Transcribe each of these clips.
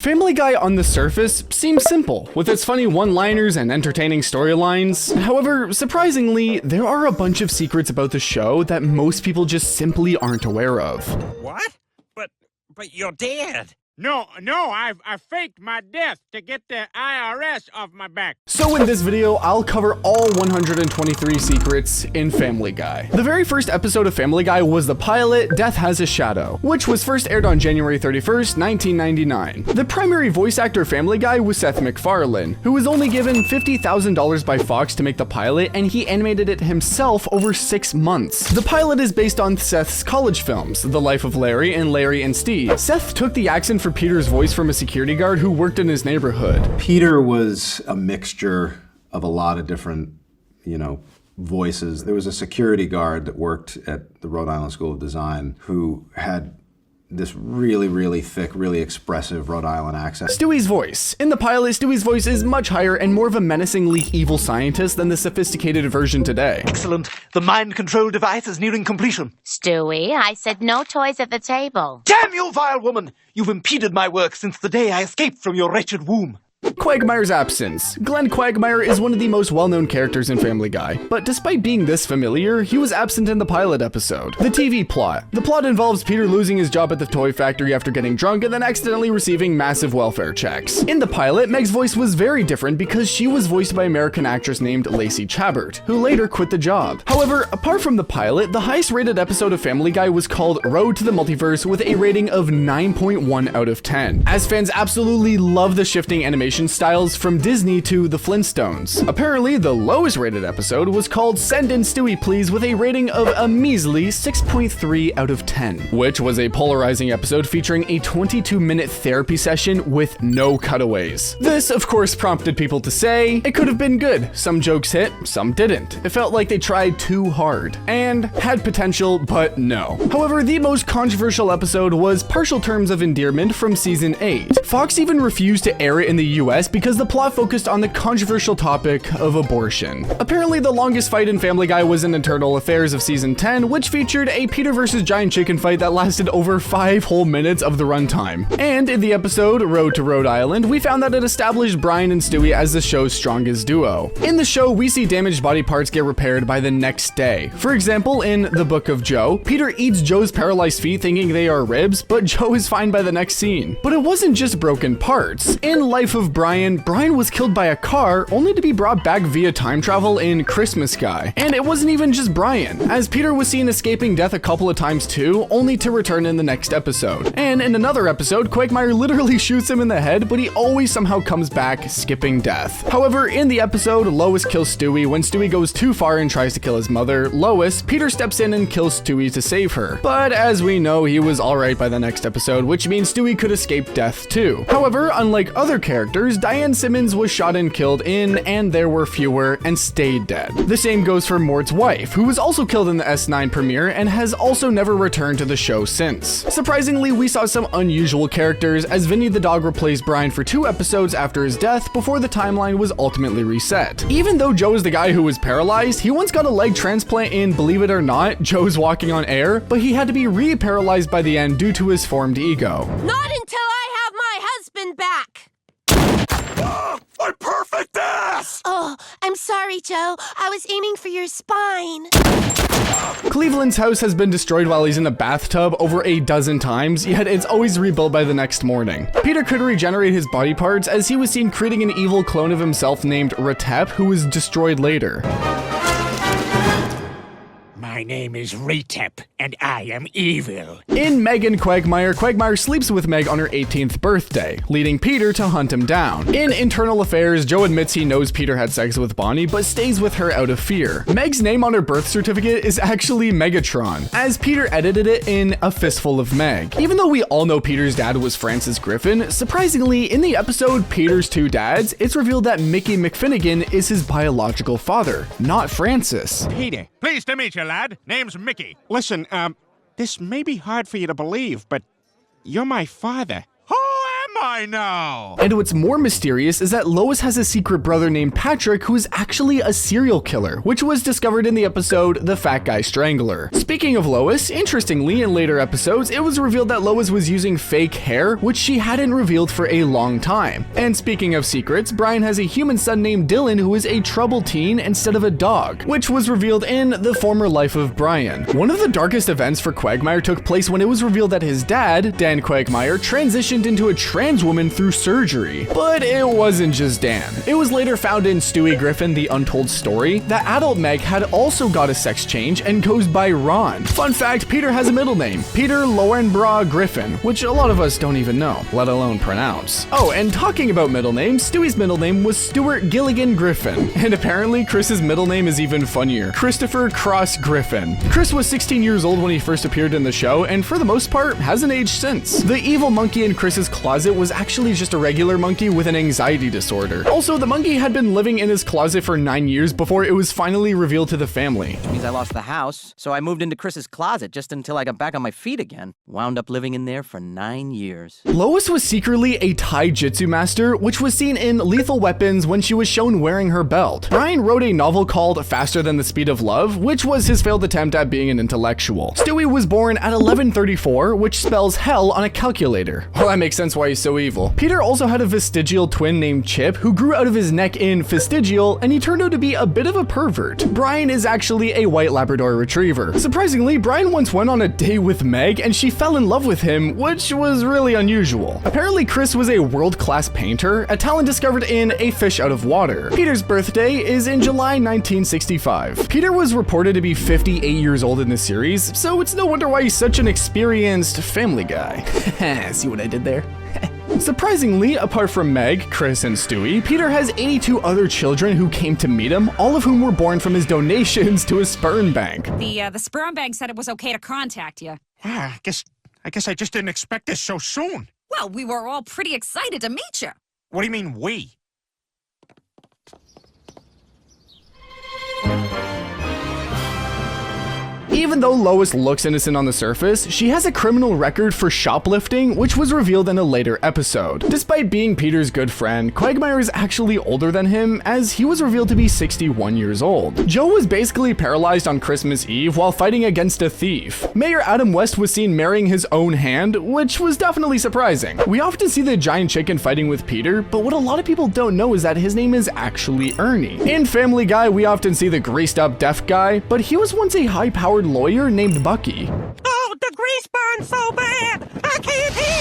Family Guy on the surface seems simple, with its funny one-liners and entertaining storylines. However, surprisingly, there are a bunch of secrets about the show that most people just simply aren't aware of. What? But you're dead. No, I've faked my death to get the IRS off my back. So in this video, I'll cover all 123 secrets in Family Guy. The very first episode of Family Guy was the pilot, Death Has a Shadow, which was first aired on January 31st, 1999. The primary voice actor of Family Guy was Seth MacFarlane, who was only given $50,000 by Fox to make the pilot, and he animated it himself over 6 months. The pilot is based on Seth's college films, The Life of Larry and Larry and Steve. Seth took the accent for Peter's voice from a security guard who worked in his neighborhood. Peter was a mixture of a lot of different, voices. There was a security guard that worked at the Rhode Island School of Design who had this really, really thick, really expressive Rhode Island accent. Stewie's voice. In the pilot, Stewie's voice is much higher and more of a menacingly evil scientist than the sophisticated version today. Excellent. The mind control device is nearing completion. Stewie, I said no toys at the table. Damn you, vile woman! You've impeded my work since the day I escaped from your wretched womb. Quagmire's absence. Glenn Quagmire is one of the most well-known characters in Family Guy, but despite being this familiar, he was absent in the pilot episode. The TV plot. The plot involves Peter losing his job at the toy factory after getting drunk and then accidentally receiving massive welfare checks. In the pilot, Meg's voice was very different because she was voiced by an American actress named Lacey Chabert, who later quit the job. However, apart from the pilot, the highest rated episode of Family Guy was called Road to the Multiverse with a rating of 9.1 out of 10, as fans absolutely love the shifting animation styles from Disney to the Flintstones. Apparently, the lowest rated episode was called Send in Stewie Please with a rating of a measly 6.3 out of 10, which was a polarizing episode featuring a 22-minute therapy session with no cutaways. This, of course, prompted people to say, it could have been good. Some jokes hit, some didn't. It felt like they tried too hard, and had potential, but no. However, the most controversial episode was Partial Terms of Endearment from Season 8. Fox even refused to air it in the US because the plot focused on the controversial topic of abortion. Apparently, the longest fight in Family Guy was in Internal Affairs of Season 10, which featured a Peter versus Giant Chicken fight that lasted over 5 whole minutes of the runtime. And in the episode Road to Rhode Island, we found that it established Brian and Stewie as the show's strongest duo. In the show, we see damaged body parts get repaired by the next day. For example, in The Book of Joe, Peter eats Joe's paralyzed feet thinking they are ribs, but Joe is fine by the next scene. But it wasn't just broken parts. In Life of Brian was killed by a car only to be brought back via time travel in Christmas Guy. And it wasn't even just Brian, as Peter was seen escaping death a couple of times too, only to return in the next episode. And in another episode, Quagmire literally shoots him in the head, but he always somehow comes back, skipping death. However, in the episode Lois kills Stewie when Stewie goes too far and tries to kill his mother, Lois, Peter steps in and kills Stewie to save her. But as we know, he was alright by the next episode, which means Stewie could escape death too. However, unlike other characters, Diane Simmons was shot and killed in And There Were Fewer and stayed dead. The same goes for Mort's wife, who was also killed in the S9 premiere and has also never returned to the show since. Surprisingly, we saw some unusual characters, as Vinny the dog replaced Brian for 2 episodes after his death before the timeline was ultimately reset. Even though Joe is the guy who was paralyzed, he once got a leg transplant in Believe It or Not, Joe's Walking on Air, but he had to be re-paralyzed by the end due to his formed ego. Not until I have my husband back! My perfect ass! Oh, I'm sorry, Joe. I was aiming for your spine. Cleveland's house has been destroyed while he's in a bathtub over a dozen times, yet it's always rebuilt by the next morning. Peter could regenerate his body parts as he was seen creating an evil clone of himself named Retep, who was destroyed later. My name is Retep, and I am evil. In Meg and Quagmire, Quagmire sleeps with Meg on her 18th birthday, leading Peter to hunt him down. In Internal Affairs, Joe admits he knows Peter had sex with Bonnie, but stays with her out of fear. Meg's name on her birth certificate is actually Megatron, as Peter edited it in A Fistful of Meg. Even though we all know Peter's dad was Francis Griffin, surprisingly, in the episode Peter's Two Dads, it's revealed that Mickey McFinnigan is his biological father, not Francis. Peter, pleased to meet you, lad. Name's Mickey. Listen, this may be hard for you to believe, but you're my father. Who am I know? And what's more mysterious is that Lois has a secret brother named Patrick who is actually a serial killer, which was discovered in the episode The Fat Guy Strangler. Speaking of Lois, interestingly, in later episodes, it was revealed that Lois was using fake hair, which she hadn't revealed for a long time. And speaking of secrets, Brian has a human son named Dylan who is a troubled teen instead of a dog, which was revealed in The Former Life of Brian. One of the darkest events for Quagmire took place when it was revealed that his dad, Dan Quagmire, transitioned into a trans woman through surgery. But it wasn't just Dan. It was later found in Stewie Griffin, The Untold Story, that adult Meg had also got a sex change and goes by Ron. Fun fact, Peter has a middle name, Peter Lowenbra Griffin, which a lot of us don't even know, let alone pronounce. Oh, and talking about middle names, Stewie's middle name was Stuart Gilligan Griffin, and apparently Chris's middle name is even funnier, Christopher Cross Griffin. Chris was 16 years old when he first appeared in the show, and for the most part, hasn't aged since. The evil monkey in Chris's closet was actually just a regular monkey with an anxiety disorder. Also, the monkey had been living in his closet for 9 years before it was finally revealed to the family. Means I lost the house, so I moved into Chris's closet just until I got back on my feet again. Wound up living in there for 9 years. Lois was secretly a taijutsu master, which was seen in Lethal Weapons when she was shown wearing her belt. Brian wrote a novel called Faster Than the Speed of Love, which was his failed attempt at being an intellectual. Stewie was born at 1134, which spells hell on a calculator. Well, that makes sense why he's so evil. Peter also had a vestigial twin named Chip, who grew out of his neck in vestigial, and he turned out to be a bit of a pervert. Brian is actually a white Labrador retriever. Surprisingly, Brian once went on a date with Meg, and she fell in love with him, which was really unusual. Apparently, Chris was a world-class painter, a talent discovered in A Fish Out of Water. Peter's birthday is in July 1965. Peter was reported to be 58 years old in the series, so it's no wonder why he's such an experienced family guy. See what I did there? Surprisingly, apart from Meg, Chris, and Stewie, Peter has 82 other children who came to meet him, all of whom were born from his donations to a sperm bank. The sperm bank said it was okay to contact you. Yeah, I guess I just didn't expect this so soon. Well, we were all pretty excited to meet you. What do you mean, we? Even though Lois looks innocent on the surface, she has a criminal record for shoplifting, which was revealed in a later episode. Despite being Peter's good friend, Quagmire is actually older than him, as he was revealed to be 61 years old. Joe was basically paralyzed on Christmas Eve while fighting against a thief. Mayor Adam West was seen marrying his own hand, which was definitely surprising. We often see the giant chicken fighting with Peter, but what a lot of people don't know is that his name is actually Ernie. In Family Guy, we often see the greased up deaf guy, but he was once a high-powered lawyer named Bucky. Oh, the grease burns so bad, I can't hear!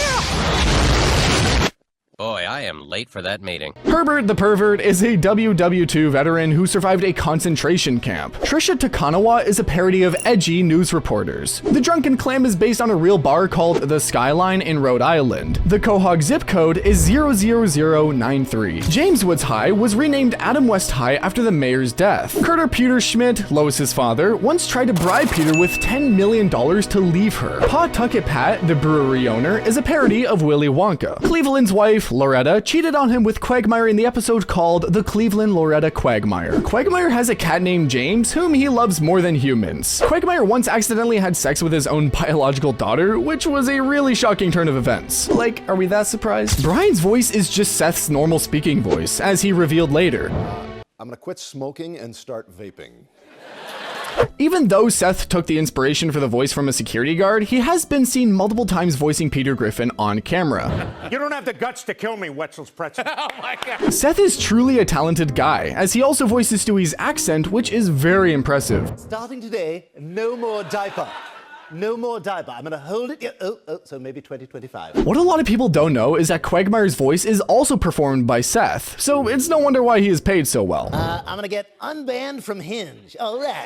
Boy, I am late for that meeting. Herbert the Pervert is a WW2 veteran who survived a concentration camp. Trisha Takanawa is a parody of edgy news reporters. The Drunken Clam is based on a real bar called The Skyline in Rhode Island. The Quahog zip code is 00093. James Woods High was renamed Adam West High after the mayor's death. Carter Peter Schmidt, Lois's father, once tried to bribe Peter with $10 million to leave her. Pawtucket Pat, the brewery owner, is a parody of Willy Wonka. Cleveland's wife, Loretta, cheated on him with Quagmire in the episode called The Cleveland Loretta Quagmire. Quagmire has a cat named James, whom he loves more than humans. Quagmire once accidentally had sex with his own biological daughter, which was a really shocking turn of events. Like, are we that surprised? Brian's voice is just Seth's normal speaking voice, as he revealed later. I'm gonna quit smoking and start vaping. Even though Seth took the inspiration for the voice from a security guard, he has been seen multiple times voicing Peter Griffin on camera. You don't have the guts to kill me, Wetzel's pretzel. Oh my God. Seth is truly a talented guy, as he also voices Stewie's accent, which is very impressive. Starting today, no more diaper. No more diaper. I'm gonna hold it. So maybe 2025. What a lot of people don't know is that Quagmire's voice is also performed by Seth, so it's no wonder why he is paid so well. I'm gonna get unbanned from Hinge. All right.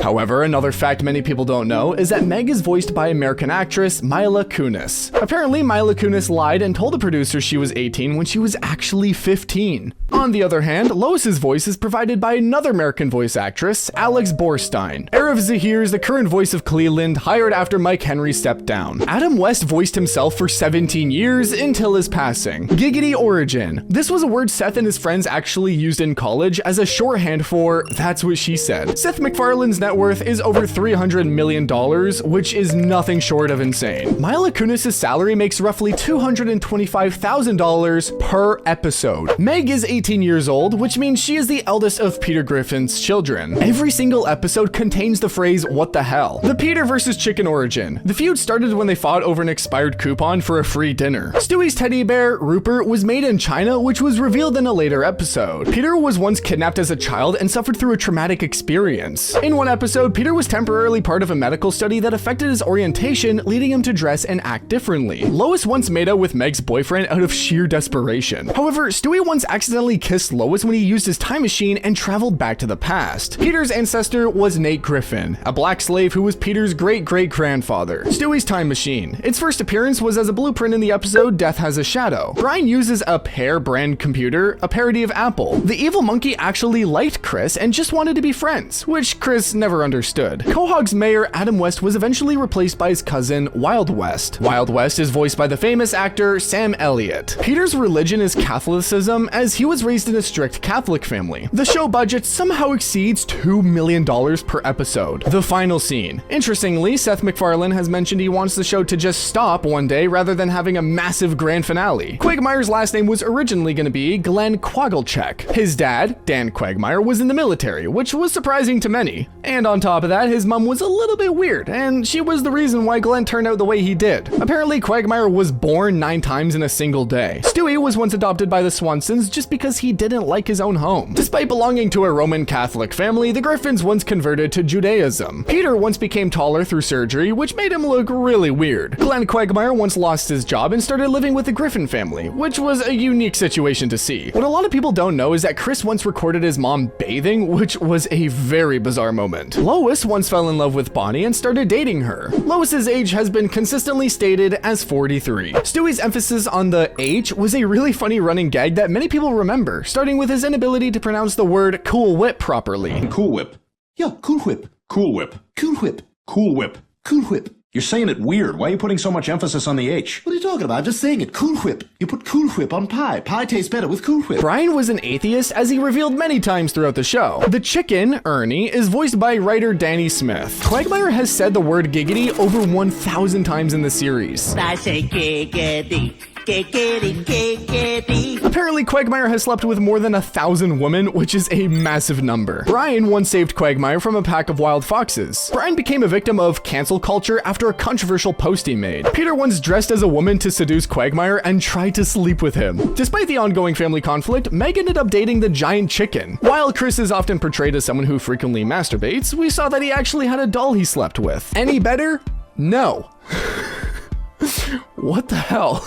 However, another fact many people don't know is that Meg is voiced by American actress Mila Kunis. Apparently, Mila Kunis lied and told the producers she was 18 when she was actually 15. On the other hand, Lois's voice is provided by another American voice actress, Alex Borstein. Erev Zahir is the current voice of Cleland, retired after Mike Henry stepped down. Adam West voiced himself for 17 years until his passing. Giggity origin. This was a word Seth and his friends actually used in college as a shorthand for "that's what she said." Seth MacFarlane's net worth is over $300 million, which is nothing short of insane. Mila Kunis' salary makes roughly $225,000 per episode. Meg is 18 years old, which means she is the eldest of Peter Griffin's children. Every single episode contains the phrase "what the hell." The Peter versus chicken origin. The feud started when they fought over an expired coupon for a free dinner. Stewie's teddy bear, Rupert, was made in China, which was revealed in a later episode. Peter was once kidnapped as a child and suffered through a traumatic experience. In one episode, Peter was temporarily part of a medical study that affected his orientation, leading him to dress and act differently. Lois once made out with Meg's boyfriend out of sheer desperation. However, Stewie once accidentally kissed Lois when he used his time machine and traveled back to the past. Peter's ancestor was Nate Griffin, a black slave who was Peter's great-great-grandfather. Stewie's time machine. Its first appearance was as a blueprint in the episode Death Has a Shadow. Brian uses a Pear brand computer, a parody of Apple. The evil monkey actually liked Chris and just wanted to be friends, which Chris never understood. Quahog's mayor Adam West was eventually replaced by his cousin Wild West. Wild West is voiced by the famous actor Sam Elliott. Peter's religion is Catholicism, as he was raised in a strict Catholic family. The show budget somehow exceeds $2 million per episode. The final scene. Interestingly, Seth MacFarlane has mentioned he wants the show to just stop one day rather than having a massive grand finale. Quagmire's last name was originally going to be Glenn Quagglechek. His dad, Dan Quagmire, was in the military, which was surprising to many. And on top of that, his mom was a little bit weird, and she was the reason why Glenn turned out the way he did. Apparently, Quagmire was born 9 times in a single day. Stewie was once adopted by the Swansons just because he didn't like his own home. Despite belonging to a Roman Catholic family, the Griffins once converted to Judaism. Peter once became taller through surgery, which made him look really weird. Glenn Quagmire once lost his job and started living with the Griffin family, which was a unique situation to see. What a lot of people don't know is that Chris once recorded his mom bathing, which was a very bizarre moment. Lois once fell in love with Bonnie and started dating her. Lois's age has been consistently stated as 43. Stewie's emphasis on the H was a really funny running gag that many people remember, starting with his inability to pronounce the word Cool Whip properly. Cool Whip. Yeah, Cool Whip. Cool Whip. Cool Whip. Cool Whip. Cool Whip. You're saying it weird. Why are you putting so much emphasis on the H? What are you talking about? I'm just saying it. Cool Whip. You put Cool Whip on pie. Pie tastes better with Cool Whip. Brian was an atheist, as he revealed many times throughout the show. The chicken, Ernie, is voiced by writer Danny Smith. Quagmire has said the word giggity over 1,000 times in the series. I say giggity. Giggity, giggity. Apparently, Quagmire has slept with more than 1,000 women, which is a massive number. Brian once saved Quagmire from a pack of wild foxes. Brian became a victim of cancel culture after a controversial post he made. Peter once dressed as a woman to seduce Quagmire and tried to sleep with him. Despite the ongoing family conflict, Meg ended up dating the giant chicken. While Chris is often portrayed as someone who frequently masturbates, we saw that he actually had a doll he slept with. Any better? No. What the hell?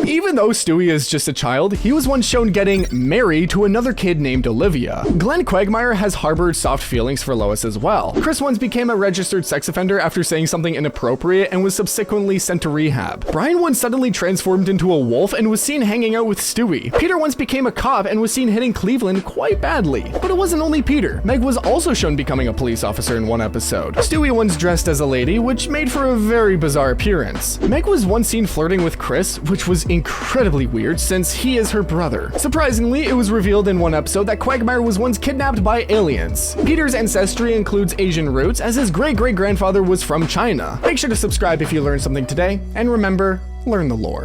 Even though Stewie is just a child, he was once shown getting married to another kid named Olivia. Glenn Quagmire has harbored soft feelings for Lois as well. Chris once became a registered sex offender after saying something inappropriate and was subsequently sent to rehab. Brian once suddenly transformed into a wolf and was seen hanging out with Stewie. Peter once became a cop and was seen hitting Cleveland quite badly. But it wasn't only Peter. Meg was also shown becoming a police officer in one episode. Stewie once dressed as a lady, which made for a very bizarre appearance. Meg was once seen flirting with Chris, which was incredibly weird since he is her brother. Surprisingly, it was revealed in one episode that Quagmire was once kidnapped by aliens. Peter's ancestry includes Asian roots, as his great-great-grandfather was from China. Make sure to subscribe if you learned something today, and remember, learn the lore.